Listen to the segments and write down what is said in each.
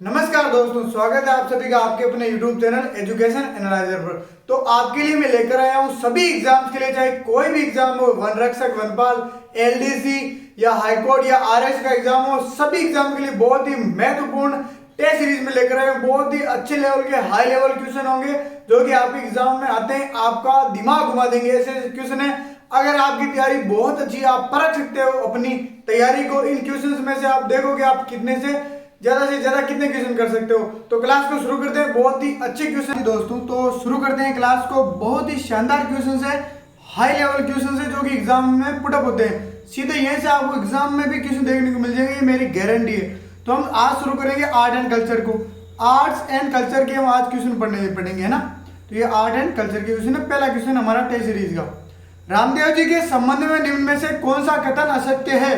नमस्कार दोस्तों, स्वागत है आप सभी का आपके अपने YouTube चैनल एजुकेशन एनालाइजर पर। तो आपके लिए मैं लेकर आया हूं सभी एग्जाम्स के लिए, चाहे कोई भी एग्जाम हो, वन रक्षक, वनपाल, एलडीसी या हाईकोर्ट या आरएस का एग्जाम हो, सभी एग्जाम के लिए बहुत ही महत्वपूर्ण टेस्ट सीरीज में लेकर आए। बहुत ही अच्छे लेवल के हाई लेवल क्वेश्चन होंगे जो कि आपके एग्जाम में आते हैं, आपका दिमाग घुमा देंगे। ऐसे क्वेश्चन है, अगर आपकी तैयारी बहुत अच्छी है, आप परख सकते हो अपनी तैयारी को। इन क्वेश्चंस में से आप देखोगे आप कितने से ज्यादा कितने क्वेश्चन कर सकते हो। तो क्लास को शुरू करते हैं। बहुत ही अच्छे क्वेश्चन है दोस्तों, तो शुरू करते हैं क्लास को। बहुत ही शानदार क्वेश्चन है, हाई लेवल क्वेश्चन है जो कि एग्जाम में पुटअप होते हैं। सीधे यहीं से आपको एग्जाम में भी क्वेश्चन देखने को मिल जाएंगे, ये मेरी गारंटी है। तो हम आज शुरू करेंगे आर्ट एंड कल्चर को। आर्ट्स एंड कल्चर के हम आज क्वेश्चन पढ़ेंगे, है ना। तो ये आर्ट एंड कल्चर के क्वेश्चन है। पहला क्वेश्चन हमारा टेस्ट सीरीज का, रामदेव जी के संबंध में निम्न में से कौन सा कथन असत्य है।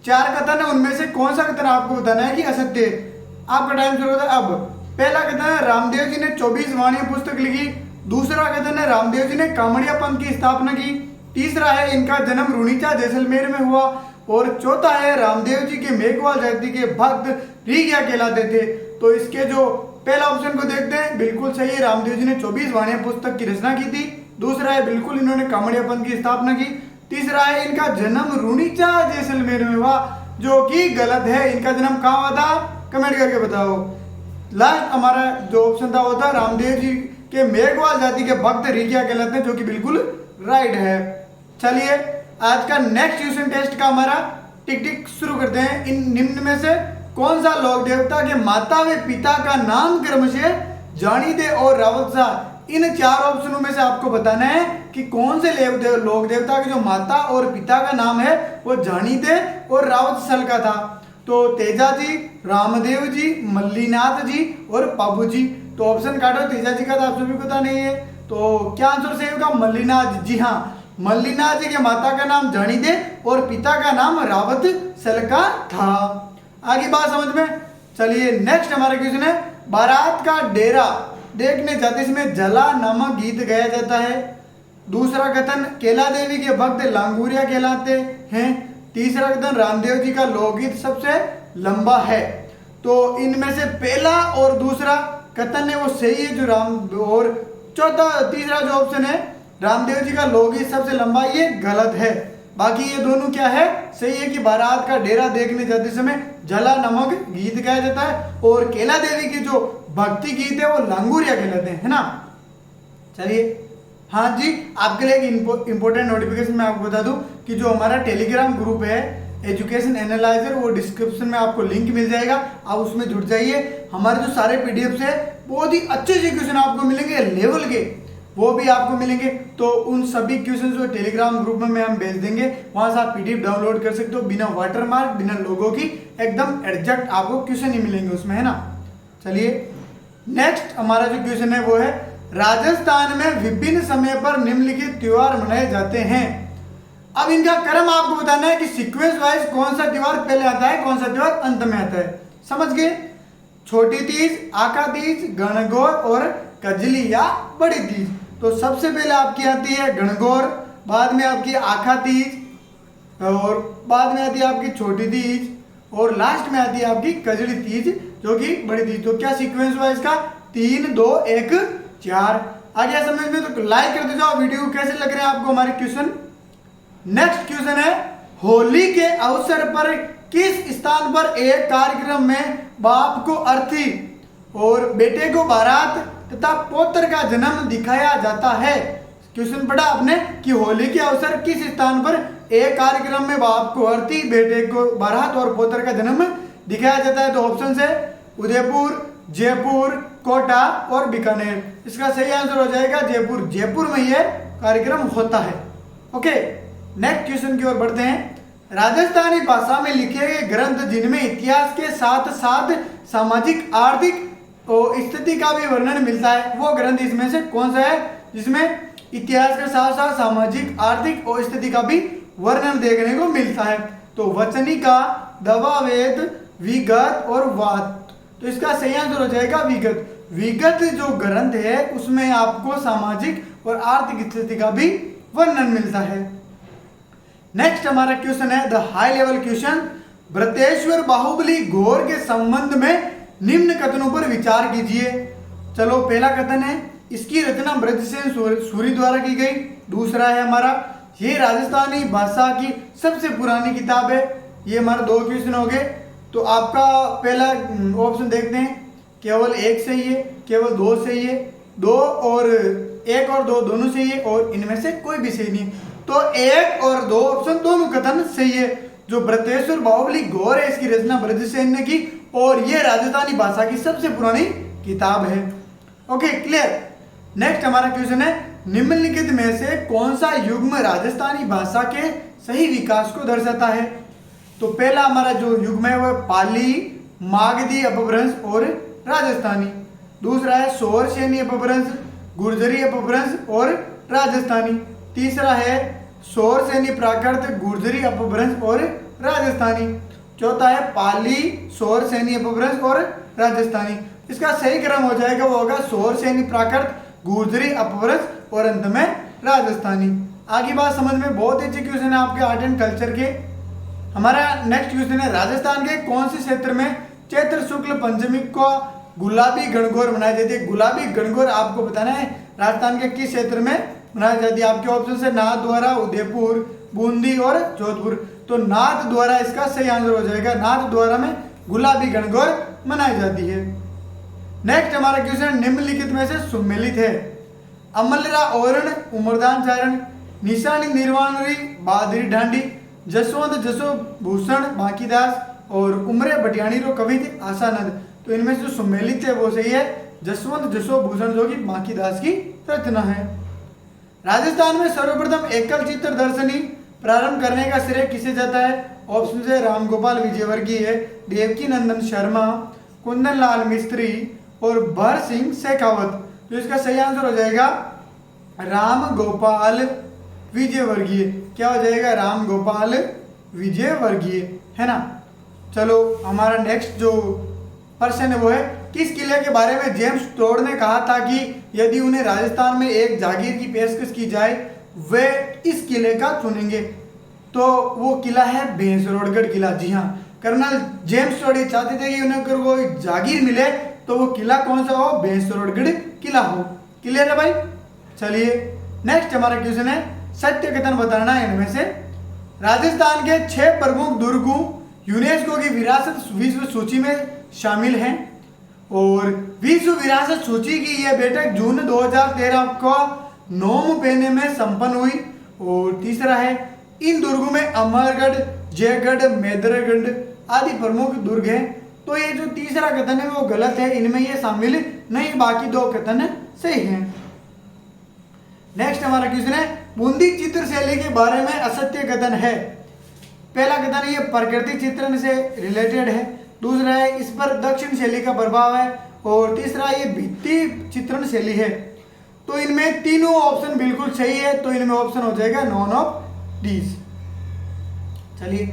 चार कथन है, उनमें से कौन सा कथन आपको बताना है कि असत्य है। आपका टाइम शुरू होता है अब। पहला कथन है रामदेव जी ने 24 वाणी पुस्तक लिखी। दूसरा कथन है रामदेव जी ने कामड़िया पंथ की स्थापना की। तीसरा है इनका जन्म रुणीचा जैसलमेर में हुआ। और चौथा है रामदेव जी के मेघवाल जाति के भक्त रीग्या कहलाते थे। तो इसके जो पहला ऑप्शन को देखते हैं, बिल्कुल सही है, रामदेव जी ने 24 वाणी पुस्तक की रचना की थी। दूसरा है बिल्कुल इन्होंने कामड़िया पंथ की स्थापना की। तीसरा है इनका जन्म रुणीचा जैसलमेर में हुआ, जो कि गलत है। इनका जन्म कहाँ हुआ था, कमेंट करके बताओ। लास्ट हमारा जो ऑप्शन था वो था रामदेव जी के मेघवाल जाति के भक्त रीग्या कहलाते हैं, जो कि बिल्कुल राइट है। चलिए आज का नेक्स्ट क्वेश्चन टेस्ट का हमारा टिक टिक शुरू करते हैं। इन निम्न में से कौन सा लोक देवता के माता व पिता का नाम क्रम से जानीदे और रावत शाह। इन चार ऑप्शनों में से आपको बताना है कि कौन से लोक देवता के जो माता और पिता का नाम है वो जानीदे और रावत सल का था। तो तेजा जी, रामदेव जी, मल्लीनाथ जी और पाबू जी। तो ऑप्शन काटो। तेजा जी का तो आप सभी को पता नहीं है, तो क्या आंसर सही होगा, मल्लीनाथ जी। हाँ, मल्लीनाथ जी के माता का नाम जानीदे और पिता का नाम रावत सल का था। आगे बात समझ में। चलिए नेक्स्ट हमारा क्वेश्चन है, बारात का डेरा देखने जाते इसमें जला नामक गीत गाया जाता है। दूसरा कथन केला देवी के भक्त लांगूरिया कहलाते हैं। तीसरा कथन रामदेव जी का लोकगीत सबसे लंबा है। तो इनमें से पहला और दूसरा कथन है वो सही है जो और तीसरा जो ऑप्शन है रामदेव जी का लोकगीत सबसे लंबा, ये गलत है। बाकी ये दोनों क्या है, सही है कि बारात का डेरा देखने जाते समय जला नामक गीत गाया जाता है और केला देवी के जो भक्ति गीत है वो लांगूरिया कहलाते हैं, है ना। चलिए हाँ जी, आपके लिए एक इंपॉर्टेंट नोटिफिकेशन मैं आपको बता दूं कि जो हमारा टेलीग्राम ग्रुप है एजुकेशन एनालाइजर, वो डिस्क्रिप्शन में आपको लिंक मिल जाएगा, आप उसमें जुड़ जाइए। हमारे जो सारे पीडीएफ्स है बहुत ही अच्छे से क्वेश्चन आपको मिलेंगे लेवल के, वो भी आपको मिलेंगे। तो उन सभी क्वेश्चन जो टेलीग्राम ग्रुप में हम भेज देंगे, वहां से आप पीडीएफ डाउनलोड कर सकते हो बिना वाटरमार्क, बिना लोगों की, एकदम एग्जैक्ट आपको क्वेश्चन ही मिलेंगे उसमें, है ना। चलिए नेक्स्ट हमारा जो क्वेश्चन है वो है, राजस्थान में विभिन्न समय पर निम्नलिखित त्योहार मनाए जाते हैं। अब इनका क्रम आपको बताना है कि सीक्वेंस वाइज कौन सा त्योहार पहले आता है, कौन सा त्योहार अंत में आता है। समझ गए। छोटी तीज, आका तीज, गणगौर और कजली या बड़ी तीज। तो सबसे पहले आपकी आती है गणगौर, बाद में आपकी आखा तीज, और बाद में आती है आपकी छोटी तीज, और लास्ट में आती है आपकी कजली तीज जो कि बड़ी तीज। तो क्या सीक्वेंस हुआ इसका, 3 2 1 4। आ गया समझ में। तो लाइक करते जाओ वीडियो। कैसे लग रहे हैं आपको हमारे क्वेश्चन। नेक्स्ट क्वेश्चन है, होली के अवसर पर किस स्थान पर एक कार्यक्रम में बाप को अर्थी और बेटे को बारात तथा पौत्र का जन्म दिखाया जाता है। क्वेश्चन पढ़ा आपने कि होली के अवसर किस स्थान पर एक कार्यक्रम में बाप को अर्थी, बेटे को बारात और पौत्र का जन्म दिखाया जाता है। तो ऑप्शन है उदयपुर, जयपुर, कोटा और बीकानेर। इसका सही आंसर हो जाएगा जयपुर। जयपुर में यह कार्यक्रम होता है। ओके, नेक्स्ट क्वेश्चन की ओर बढ़ते हैं। राजस्थानी भाषा में लिखे गए ग्रंथ जिनमें इतिहास के साथ साथ सामाजिक आर्थिक स्थिति का भी वर्णन मिलता है, वो ग्रंथ इसमें से कौन सा है जिसमें इतिहास के साथ साथ सामाजिक आर्थिक और स्थिति का भी वर्णन देखने को मिलता है। तो वचनिका, दवावेद, विगत और वात। तो इसका सही आंसर हो जाएगा विगत। विगत जो ग्रंथ है उसमें आपको सामाजिक और आर्थिक स्थिति का भी वर्णन मिलता है। नेक्स्ट हमारा क्वेश्चन है the high level question, Bharateshwar Bahubali घोर के संबंध में निम्न कथनों पर विचार कीजिए। चलो पहला कथन है, इसकी रचना ब्रजसेन सूरी द्वारा की गई। दूसरा है हमारा, ये राजस्थानी भाषा की सबसे पुरानी किताब है। ये हमारा 2 क्वेश्चन हो गए। तो आपका पहला ऑप्शन देखते हैं, केवल एक सही है, केवल 2 सही है, 2 और 1 और 2 दोनों सही है, और इनमें से कोई भी सही नहीं। तो 1 और 2 ऑप्शन दोनों कथन सही है। जो ब्रतेश्वर बाहुबली गौर है, इसकी रचना ब्रजसेन ने की, और यह राजस्थानी भाषा की सबसे पुरानी किताब है। Okay, clear. नेक्स्ट हमारा क्वेश्चन है, निम्नलिखित में से कौन सा युग्म राजस्थानी भाषा के सही विकास को दर्शाता है? तो पहला हमारा जो युग्म है वो पाली, मागधी अपभ्रंश और राजस्थानी। दूसरा है सौर सैनी अपभ्रंश, गुर्जरी अपभ्रंश और राजस्थानी। तीसरा है सौर सैनी प्राकृत, गुर्जरी अपभ्रंश और राजस्थानी। चौथा है पाली, सौर सैनी अपभ्रंश और राजस्थानी। इसका सही क्रम हो जाएगा, वो होगा सौर सैनी प्राकृत, गुर्जरी अपभ्रंश और अंत में राजस्थानी। आगे बात समझ में बहुत अच्छे क्वेश्चन है आपके आर्ट एंड कल्चर के। हमारा नेक्स्ट क्वेश्चन है, राजस्थान के कौन से क्षेत्र में चैत्र शुक्ल पंचमी को गुलाबी गणगौर मनाई जाती है? गुलाबी गणगौर आपको बताना है राजस्थान के किस क्षेत्र में मनाई जाती है। आपके ऑप्शन है नाथद्वारा, उदयपुर, बूंदी और जोधपुर। तो नाथद्वारा इसका सही आंसर हो जाएगा। नाथद्वारा में गुलाबी गणगौर मनाई जाती है। नेक्स्ट हमारा क्वेश्चन निम्नलिखित में से सुमेलित है। अमलरा ओरण, उमरदान चारण, निशानी निर्वाणरी, बहादुरी ढांडी, जसवंत जसो भूषण बांकीदास और उमरे बटियाणी रो कवि थे आसानंद। तो इनमें से जो सुमेलित है वो सही है, जसवंत जसो भूषण, जो कि बांकीदास की रचना है। राजस्थान में सर्वप्रथम एकल चित्र दर्शनी प्रारंभ करने का श्रेय किसे जाता है? ऑप्शन है रामगोपाल विजयवर्गीय, देवकी नंदन शर्मा, कुंदन लाल मिस्त्री और भर सिंह शेखावत। तो इसका सही आंसर हो जाएगा राम गोपाल विजयवर्गीय। क्या हो जाएगा? राम गोपाल विजयवर्गीय, है ना। चलो हमारा नेक्स्ट जो प्रश्न है वो है, किस किले के बारे में जेम्स टोड ने कहा था कि यदि उन्हें राजस्थान में एक जागीर की पेशकश की जाए वे इस किले का चुनेंगे? तो वो किला है भैंसरोडगढ़ किला। जी हाँ, कर्नल जेम्स टोड ये चाहते थे कि उन्हें अगर वो जागीर मिले तो वो किला कौन सा हो? भैंसरोडगढ़ किला हो। क्लियर है भाई? चलिए नेक्स्ट हमारा क्वेश्चन है, सत्य कथन बताना है इनमें से। राजस्थान के 6 प्रमुख दुर्ग यूनेस्को की विरासत विश्व सूची में शामिल हैं, और विश्व विरासत सूची की यह बैठक जून 2013 को नोम पेने में संपन्न हुई। और तीसरा है, इन दुर्गों में अमरगढ़, जयगढ़, मेदरगढ़ आदि प्रमुख दुर्ग हैं। तो ये जो तीसरा कथन है वो गलत है, इनमें ये शामिल नहीं, बाकी 2 कथन सही हैं। नेक्स्ट हमारा क्वेश्चन है, बूंदी चित्र शैली के बारे में असत्य कथन है। पहला कथन ये प्राकृतिक चित्रण से रिलेटेड है। दूसरा है इस पर दक्षिण शैली का प्रभाव है, और तीसरा ये भित्ति चित्रण शैली है। तो इनमें तीनों ऑप्शन बिल्कुल सही है, तो इनमें ऑप्शन हो जाएगा नॉन ऑफ दीज। चलिए